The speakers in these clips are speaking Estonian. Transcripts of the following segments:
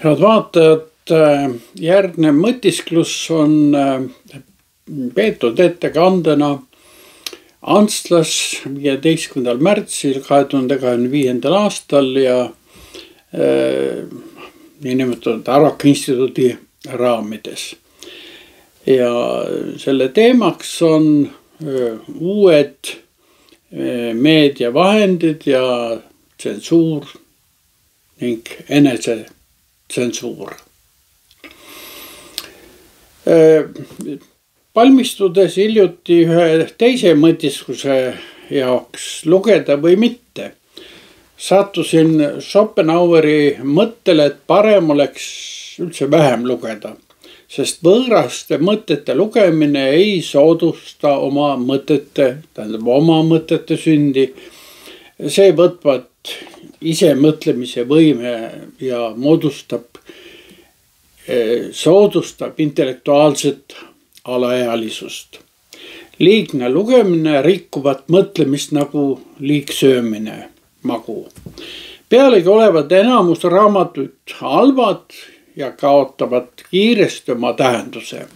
Head vaatajad, järgnev mõtisklus on peetud ettekandena Antslas 15. märtsil 2025. aastal ja niinimetatud Araka instituudi raamides. Ja selle teemaks on uued meediavahendid ja tsensuur ning enesetsensuur. Valmistudes hiljuti ühe teise mõtiskluse jaoks lugeda või mitte, sattusin Schopenhaueri mõttele, et parem oleks üldse vähem lugeda, sest võõraste mõtete lugemine ei soodusta oma mõtete sündi. See võtvad isemõtlemise võime ja soodustab intellektuaalset alaealisust. Liigne lugemine rikkuvat mõtlemist nagu liigsöömine, magu. Pealegi olevat enamus raamatuid halvad ja kaotavad kiiresti oma tähenduse.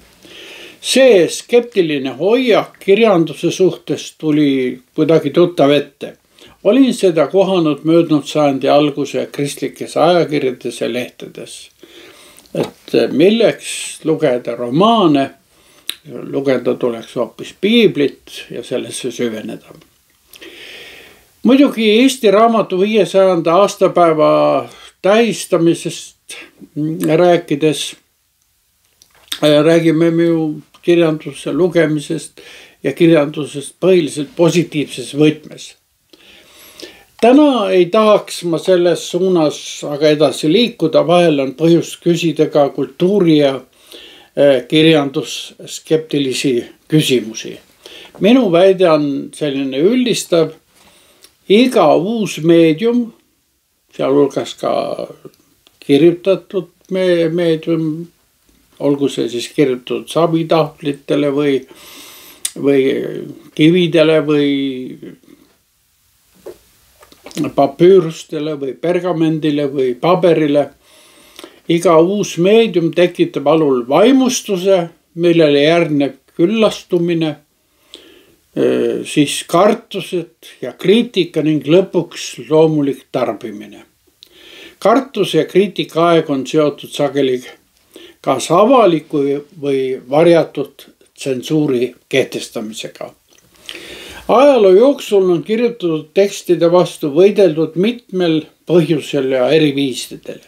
See skeptiline hoiak kirjanduse suhtes tuli kuidagi tuttav ette. Olin seda kohanud möödunud sajandi alguse kristlikes ajakirjades ja lehtedes. Et milleks lugeda romaane, lugeda tuleks hoopis piiblit ja sellesse süveneda. Muidugi Eesti Raamatu 500. aastapäeva tähistamisest rääkides räägime me ju kirjanduse lugemisest ja kirjandusest põhiliselt positiivses võtmes. Täna ei tahaks ma selles suunas aga edasi liikuda, vahel on põhjust küsida ka kultuuri ja kirjandusskeptilisi küsimusi. Minu väide on selline üldistav. Iga uus meedium, sealhulgas ka kirjutatud meedium, olgu see siis kirjutatud sabitahvlitele või kividele või papüürustele või pergamendile või paberile. Iga uus meedium tekitab alul vaimustuse, millele järgneb küllastumine, siis kartused ja kriitika ning lõpuks loomulik tarbimine. Kartus ja kriitika aeg on seotud sageli kas avaliku või varjatud tsensuuri kehtestamisega. Ajaloo jooksul on kirjutatud tekstide vastu võideldud mitmel põhjusel ja eri viisidel.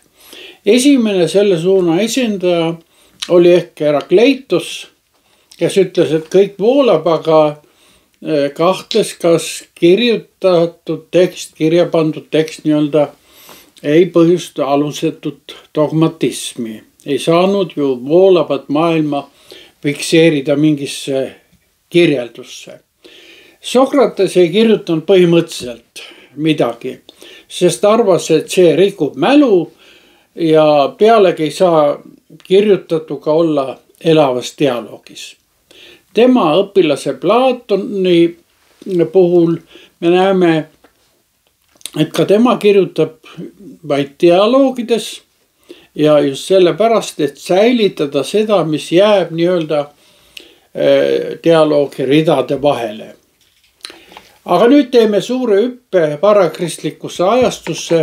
Esimene selle suuna esindaja oli ehk Herakleitos, kes ütles, et kõik voolab, aga kahtles, kas kirjutatud tekst, kirja pandud tekst nii-öelda ei põhjusta alusetut dogmatismi. Ei saanud ju voolavat maailma fikseerida mingisse kirjeldusse. Sokrates ei kirjutanud põhimõtteliselt midagi, sest arvas, et see rikub mälu ja pealegi ei saa kirjutatuga olla elavas dialoogis. Tema õpilase Platoni puhul me näeme, et ka tema kirjutab vaid dialoogides ja just sellepärast, et säilitada seda, mis jääb nii-öelda dialoogi ridade vahele. Aga nüüd teeme suure hüppe varakristlikkusse ajastusse.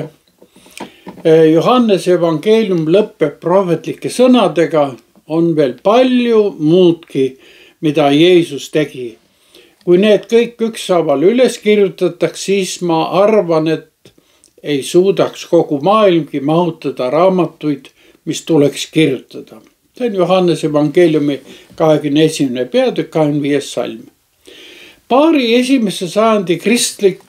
Johannese evangeelium lõpeb prohvetlike sõnadega, on veel palju muudki, mida Jeesus tegi. Kui need kõik ükshaaval üles kirjutatakse, siis ma arvan, et ei suudaks kogu maailmgi mahutada raamatuid, mis tuleks kirjutada. See on Johannese evangeeliumi 21. peatükk, 25. salm. Paari esimese sajandi kristlik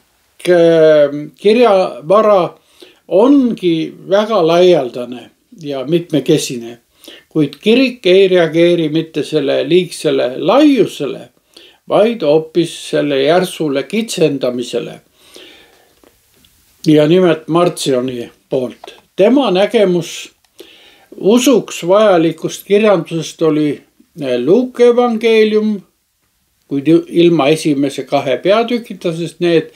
kirjavara ongi väga laialdane ja mitmekesine, kuid kirik ei reageeri mitte selle liigsele laiusele, vaid hoopis selle järsule kitsendamisele. Ja nimelt Marcioni poolt. Tema nägemus usuks vajalikust kirjandusest oli Luuke evangeelium, kuid ilma esimese 2 peatükita, sest need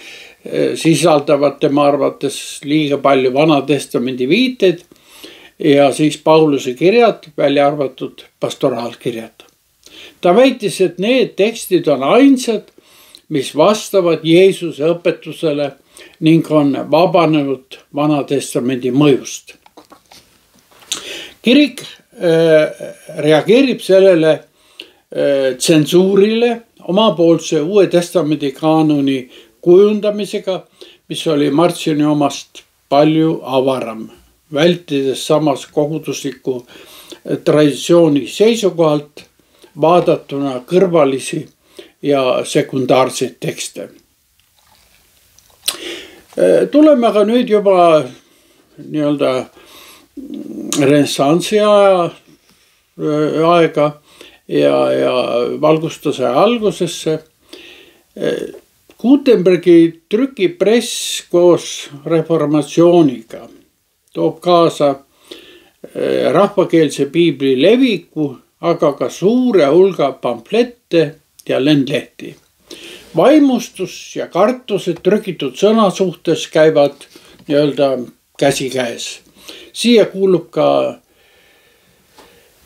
sisaldavad tema arvates liiga palju Vana Testamendi viiteid ja siis Pauluse kirjad, välja arvatud pastoraalkirjad. Ta väitis, et need tekstid on ainsad, mis vastavad Jeesuse õpetusele ning on vabanenud Vana-testamendi mõjust. Kirik reageerib sellele tsensuurile omapoolse Uue Testamendi kaanoni kujundamisega, mis oli Marcioni omast palju avaram, vältides samas kogudusliku traditsiooni seisukohalt vaadatuna kõrvalisi ja sekundaarseid tekste. Tuleme aga nüüd juba nii-öelda renessansi aega ja valgustuse algusesse. Gutenbergi trükipress koos reformatsiooniga toob kaasa rahvakeelse piibli leviku, aga ka suure hulga pamflette ja lendlehti. Vaimustus ja kartused trükitud sõna suhtes käivad nii-öelda käsikäes. Siia kuulub ka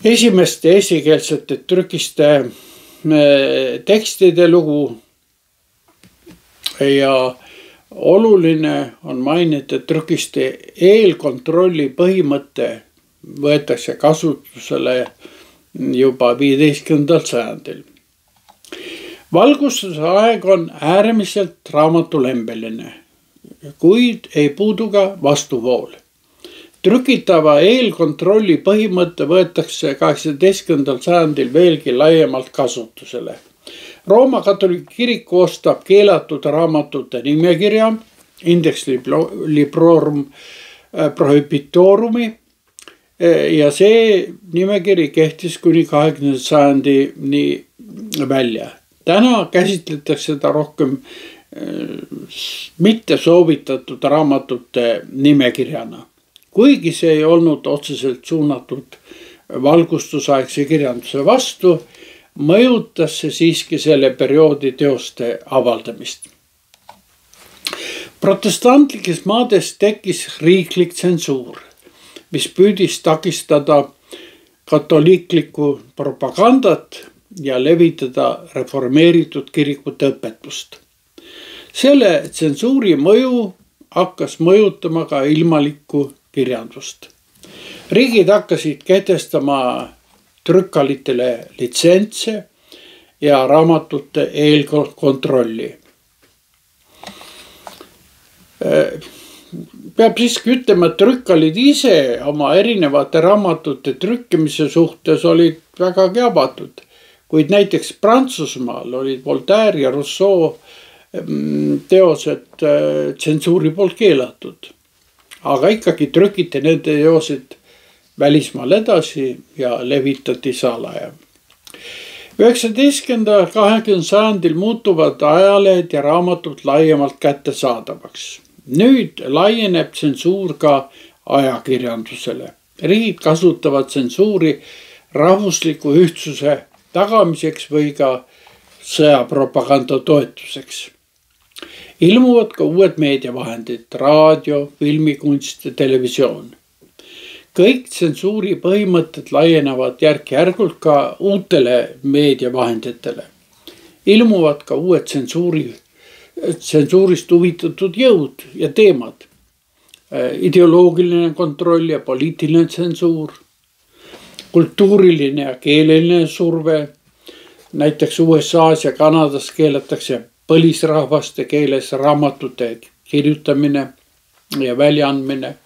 esimeste eestikeelsete trükiste tekstide lugu ja oluline on mainida, et trükiste eelkontrolli põhimõte võetakse kasutusele juba 15. sajandil. Valgustuse aeg on äärmiselt raamatulembeline, kuid ei puudu ka vastuvool. Trükitava eelkontrolli põhimõte võetakse 18. sajandil veelgi laiemalt kasutusele. Rooma katoliiki kirik koostab keelatud raamatute nimekirja Index Librorum Prohibitorumi ja see nimekiri kehtis kuni 20. sajandini välja. Täna käsitletakse seda rohkem mitte soovitatud raamatute nimekirjana. Kuigi see ei olnud otseselt suunatud valgustusaegse kirjanduse vastu, mõjutas see siiski selle perioodi teoste avaldamist. Protestantlikes maades tekkis riiklik tsensuur, mis püüdis takistada katoliiklikku propagandat ja levitada reformeeritud kirikute õpetust. Selle tsensuuri mõju hakkas mõjutama ka ilmalikku kirjandust. Riigid hakkasid kehtestama trükkalitele litsentse ja raamatute eelkontrolli. Peab siiski ütlema, et trükkalid ise oma erinevate raamatute trükkimise suhtes olid vägagi avatud, kuid näiteks Prantsusmaal olid Voltaire ja Rousseau teosed tsensuuri poolt keelatud. Aga ikkagi trükiti nende teosed välismaal edasi ja levitati salaja. 19. ja 20. sajandil muutuvad ajalehed ja raamatud laiemalt kättesaadavaks. Nüüd laieneb tsensuur ka ajakirjandusele. Riigid kasutavad tsensuuri rahvusliku ühtsuse tagamiseks või ka sõjapropaganda toetuseks. Ilmuvad ka uued meediavahendid, raadio, filmikunst ja televisioon. Kõik tsensuuri põhimõtted laienevad järk-järgult ka uutele meediavahenditele. Ilmuvad ka uued tsensuurist huvitatud jõud ja teemad. Ideoloogiline kontroll ja poliitiline tsensuur, kultuuriline ja keeleline surve. Näiteks USAs ja Kanadas keelatakse põlisrahvaste keeles raamatute kirjutamine ja väljaandmine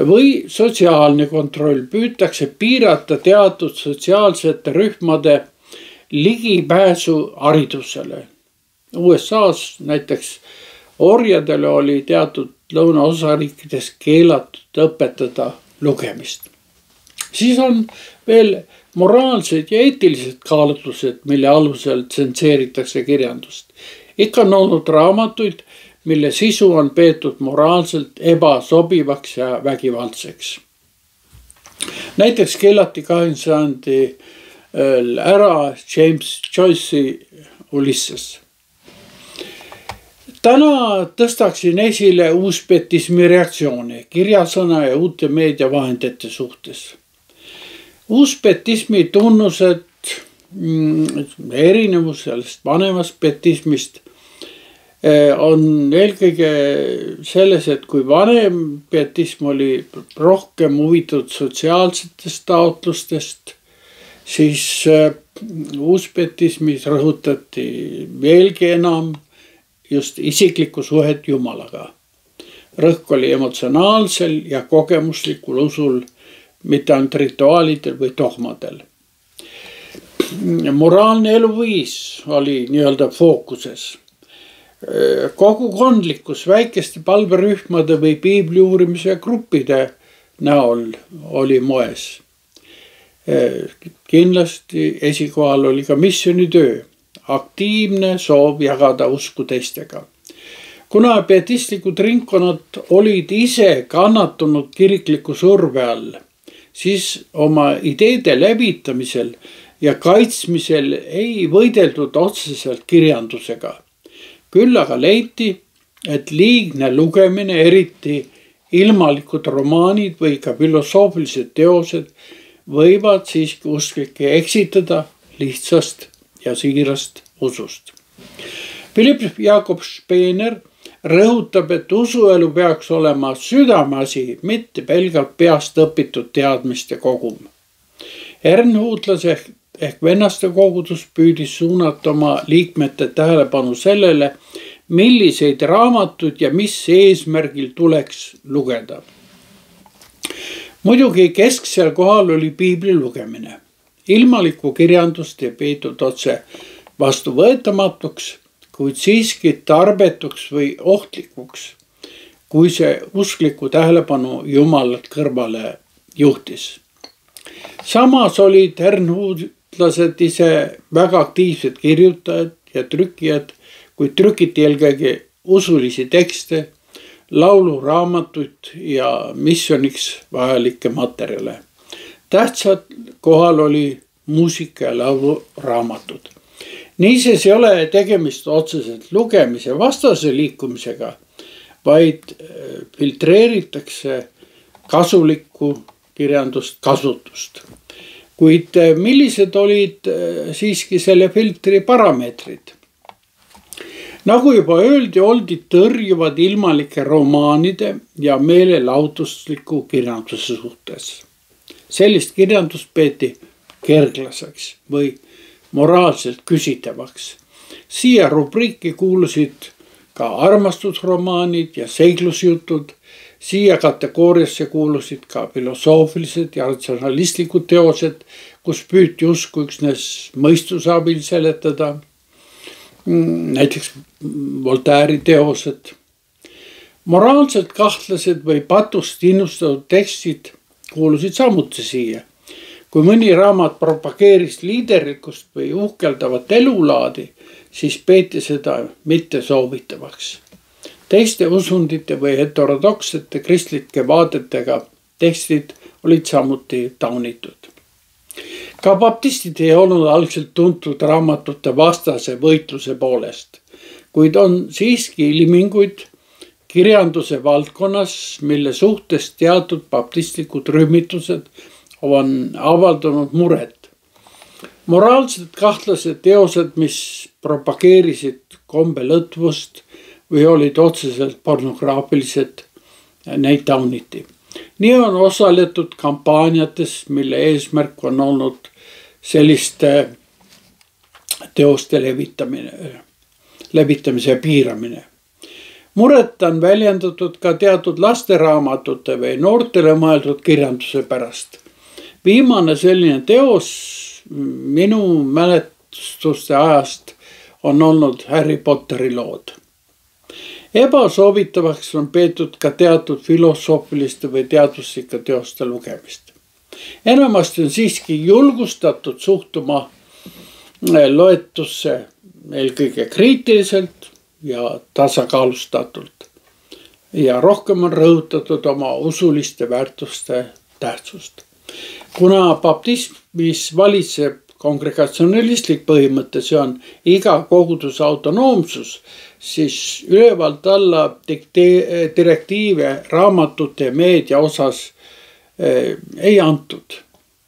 või sotsiaalne kontroll. Püütakse piirata teatud sotsiaalsete rühmade ligipääsu haridusele. USAs näiteks orjadele oli teatud lõunaosariikides keelatud õpetada lugemist. Siis on veel moraalsed ja eetilised kaalutlused, mille alusel tsenseeritakse kirjandust. Ikka on olnud raamatuid, mille sisu on peetud moraalselt ebasobivaks ja vägivaldseks. Näiteks keelati 20. sajandil ära James Joyce'i Ulysses. Täna tõstaksin esile uuspetismi reaktsioone kirjasõna ja uute meediavahendite suhtes. Uuspetismi tunnused, erinevus sellest vanemast petismist on eelkõige selles, et kui vanem petism oli rohkem huvitatud sotsiaalsetest taotlustest, siis uuspetismis rõhutati veelgi enam just isiklikku suhet Jumalaga. Rõhk oli emotsionaalsel ja kogemuslikul usul, mitte ainult rituaalidel või dogmadel. Moraalne eluviis oli nii-öelda fookuses. Kogukondlikkus väikeste palverühmade või piibli uurimise gruppide näol oli moes. Kindlasti esikohal oli ka missioonitöö, aktiivne soov jagada usku teistega. Kuna pietistlikud ringkonnad olid ise kannatunud kirikliku surve all, siis oma ideede levitamisel ja kaitsmisel ei võideldud otseselt kirjandusega. Küll aga leiti, et liigne lugemine, eriti ilmalikud romaanid või ka filosoofilised teosed võivad siiski usklikke eksitada lihtsast ja siirast usust. Philipp Jakob Spener rõhutab, et usuelu peaks olema südameasi, mitte pelgalt peast õpitud teadmiste kogum. Ernhuutlas ehk vennaste kogudus püüdis suunata oma liikmete tähelepanu sellele, milliseid raamatuid ja mis eesmärgil tuleks lugeda. Muidugi kesksel kohal oli piibli lugemine. Ilmalikku kirjandust ei peetud otse vastuvõetamatuks, kuid siiski tarbetuks või ohtlikuks, kui see uskliku tähelepanu Jumalalt kõrvale juhtis. Samas olid ernhuutlased ise väga aktiivsed kirjutajad ja trükkijad, kuid trükiti eelkõige usulisi tekste, lauluraamatuid ja missiooniks vajalikke materjale. Tähtsad kohal oli muusika ja lauluraamatud. Niisiis ei ole tegemist otseselt lugemise vastase liikumisega, vaid filtreeritakse kasulikku kirjandust kasutust. Kuid millised olid siiski selle filtri parameetrid? Nagu juba öeldi, oldi tõrjuvad ilmalike romaanide ja meelelahutusliku kirjanduse suhtes. Sellist kirjandust peeti kerglaseks või moraalselt küsitavaks. Siia rubriiki kuulusid ka armastusromaanid ja seiklusjutud. Siia kategooriasse kuulusid ka filosoofilised ja ratsionalistlikud teosed, kus püüti usku üksnes mõistuse abil seletada. Näiteks Voltaire'i teosed. Moraalselt kahtlased või patust innustatud tekstid kuulusid samuti siia. Kui mõni raamat propageeris liiderlikkust või uhkeldavat elulaadi, siis peeti seda mitte soovitavaks. Teiste usundite või heterodoksete kristlike vaadetega tekstid olid samuti taunitud. Ka baptistid ei olnud algselt tuntud raamatute vastase võitluse poolest, kuid on siiski ilminguid kirjanduse valdkonnas, mille suhtes teatud baptistlikud rühmitused on avaldanud muret. Moraalselt kahtlased teosed, mis propageerisid kombelõtvust või olid otseselt pornograafilised, neid tauniti. Nii on osaletud kampaaniates, mille eesmärk on olnud selliste teoste levitamise ja piiramine. Muret on väljendatud ka teatud lasteraamatute või noortele mõeldud kirjanduse pärast. Viimane selline teos minu mälestuste ajast on olnud Harry Potteri lood. Ebasoovitavaks on peetud ka teatud filosoofiliste või teaduslike teoste lugemist. Enamasti on siiski julgustatud suhtuma loetusse eelkõige kriitiliselt ja tasakaalustatult. Ja rohkem on rõhutatud oma usuliste väärtuste tähtsust. Kuna baptismis valitseb kongregatsionalistlik põhimõte, see on iga koguduse autonoomsus, siis ülevalt alla direktiive raamatute ja meedia osas ei antud.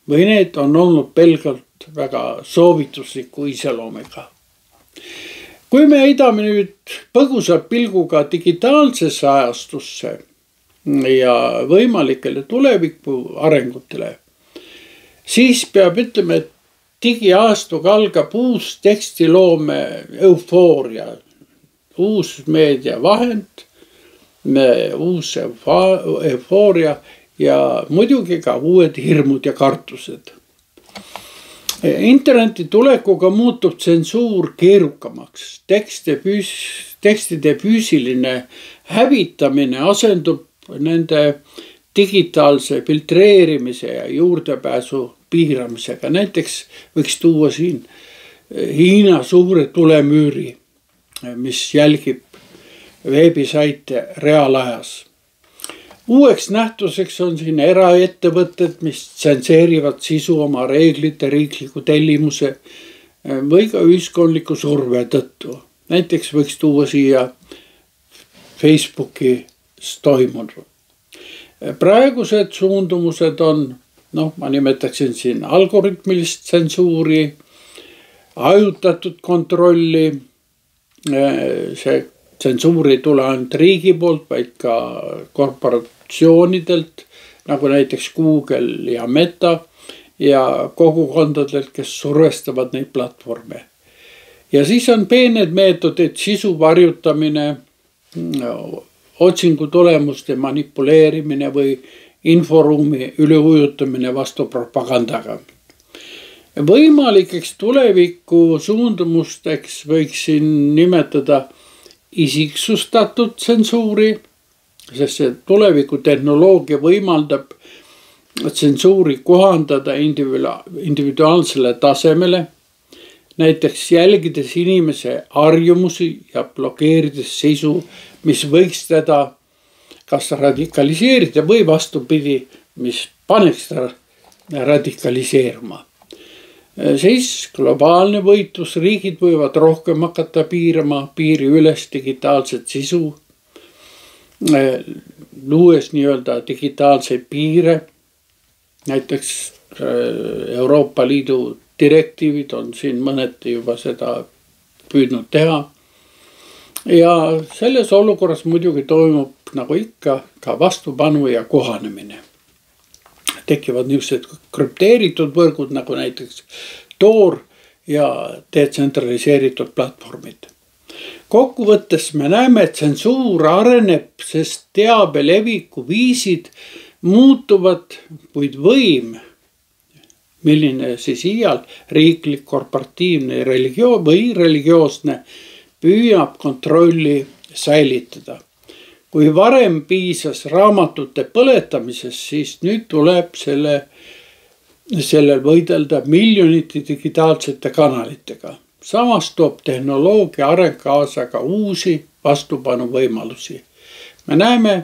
Või need on olnud pelgalt väga soovitusliku iseloomiga. Kui me heidame nüüd põgusa pilguga digitaalsesse ajastusse ja võimalikele tuleviku arengutele, siis peab ütlema, et digiaastuga algab uus tekstiloome eufooria, uus meediavahend, uus eufooria ja muidugi ka uued hirmud ja kartused. Interneti tulekuga muutub tsensuur keerukamaks. Tekstide füüsiline hävitamine asendub nende digitaalse filtreerimise ja juurdepääsu piiramisega. Näiteks võiks tuua siin Hiina suure tulemüüri, mis jälgib veebisaite reaalajas. Uueks nähtuseks on siin eraettevõtted, mis tsenseerivad sisu oma reeglite, riikliku tellimuse või ka ühiskondliku surve tõttu. Näiteks võiks tuua siia Facebookis toimunud. Praegused suundumused on, ma nimetaksin siin algoritmilist tsensuuri, hajutatud kontrolli, see tsensuur ei tule ainult riigi poolt, vaid ka korporatsioonidelt, nagu näiteks Google ja Meta ja kogukondadelt, kes survestavad neid platvorme. Ja siis on peened meetodid, sisu varjutamine, otsingu tulemuste manipuleerimine või inforuumi üleujutamine vastu propagandaga. Võimalikeks tuleviku suundumusteks võiksin nimetada isiksustatud tsensuuri, sest see tuleviku tehnoloogia võimaldab tsensuuri kohandada individuaalsele tasemele, näiteks jälgides inimese harjumusi ja blokeerides sisu, mis võiks teda kas radikaliseerida või vastupidi, mis paneks ta radikaliseeruma. Siis globaalne võitlus, riigid võivad rohkem hakata piirama piiri üles digitaalset sisu, luues nii-öelda digitaalseid piire. Näiteks Euroopa Liidu direktiivid on siin mõneti juba seda püüdnud teha. Ja selles olukorras muidugi toimub nagu ikka ka vastupanu ja kohanemine. Tekivad niisugused krüpteeritud võrgud nagu näiteks Tor ja detsentraliseeritud platvormid. Kokkuvõttes me näeme, et tsensuur areneb, sest teabe leviku viisid muutuvad, kuid võim, milline siis iial riiklik, korporatiivne või religioosne, püüab kontrolli säilitada. Kui varem piisas raamatute põletamisest, siis nüüd tuleb sellel võidelda miljonite digitaalsete kanalitega. Samas toob tehnoloogia areng kaasa ka uusi vastupanu võimalusi. Me näeme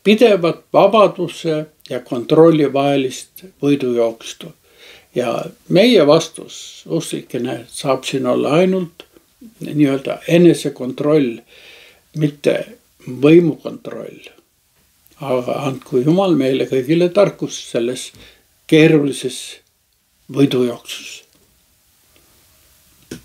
pidevat vabaduse ja kontrolli vahelist võidujookstu. Ja meie vastus usklikene saab siin olla ainult nii-öelda enesekontroll, mitte võimukontroll. Aga andku Jumal meile kõigile tarkus selles keerulises võidujooksus.